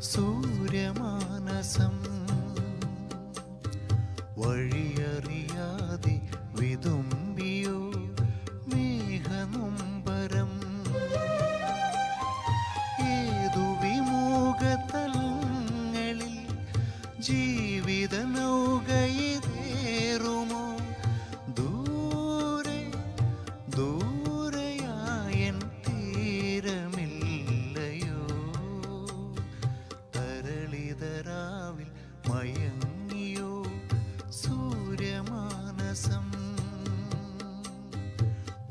സൂര്യമാനസം വഴിയറിയാതെ വിതുമ്പിയോ മേഘനൊമ്പരം ഏതു വിമുഖതലങ്ങളിൽ ജീവിത നൗകയിലേറുമോ ദൂരെ ദൂരെയായൻ തീരമില്ലയോ തരളിതരാവിൽ മയങ്ങിയോ സൂര്യമാനസം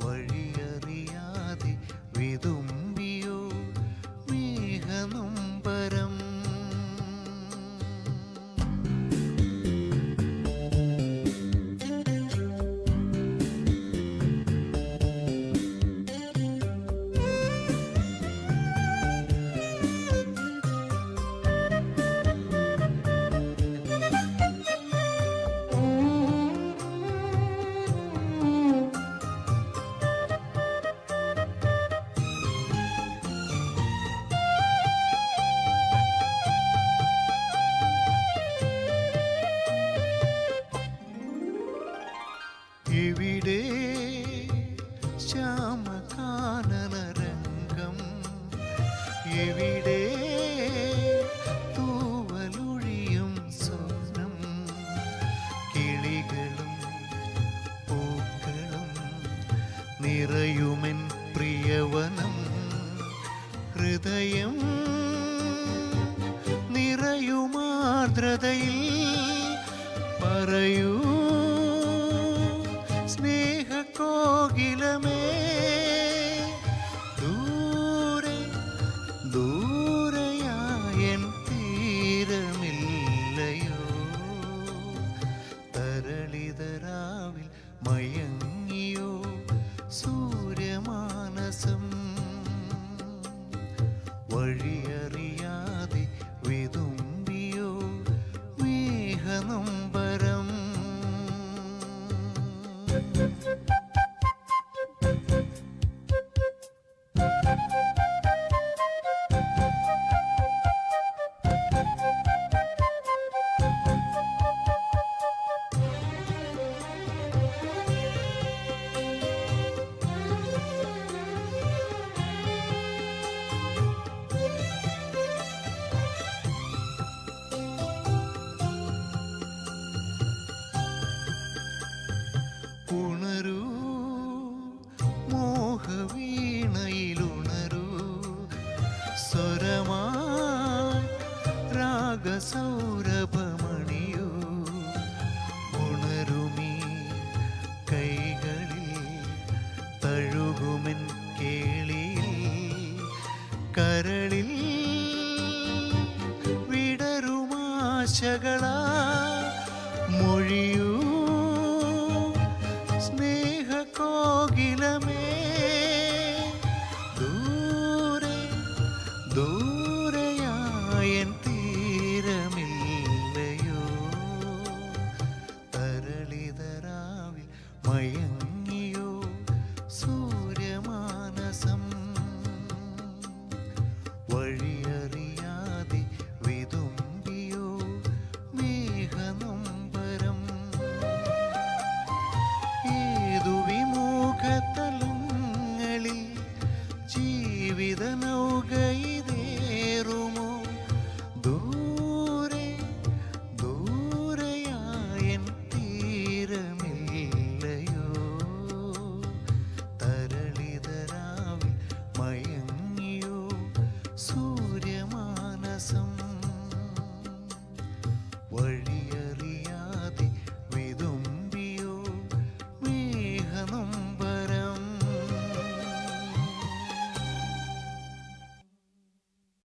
വഴിയറിയാതെ വിതുമ്പിയോ മേഘനൊമ്പരം ഇവിടെ ശ്യാമകാനനരംഗം എവിടെ തൂവലൊഴിയും സ്വപ്നം കിളികളും പൂക്കളും നിറയുമെൻ പ്രിയവനം ഹൃദയം നിറയുമാർദ്രതയിൽ പറയൂ സ്നേഹകോകിലമേ ദൂരെ ദൂരെയായൻ തീരമില്ലയോ തരളിതരാവിൽ മയങ്ങിയോ സൂര്യമാനസം വഴിയറിയാതെ വിതുമ്പിയോ മേഘനൊമ്പരം ഉണരൂ മോഹവീണയിലുണരൂ സ്വരമായി രാഗസൗരഭമണിയൂ ഉണരുമീ കൈകളിൽ തഴുകുമെൻ കേളിയിൽ കരളിൽ വിടരുമാശകളാ മൊഴിയൂ സ്നേഹകോകിലമേ ദൂരെ ദൂരെയായൻ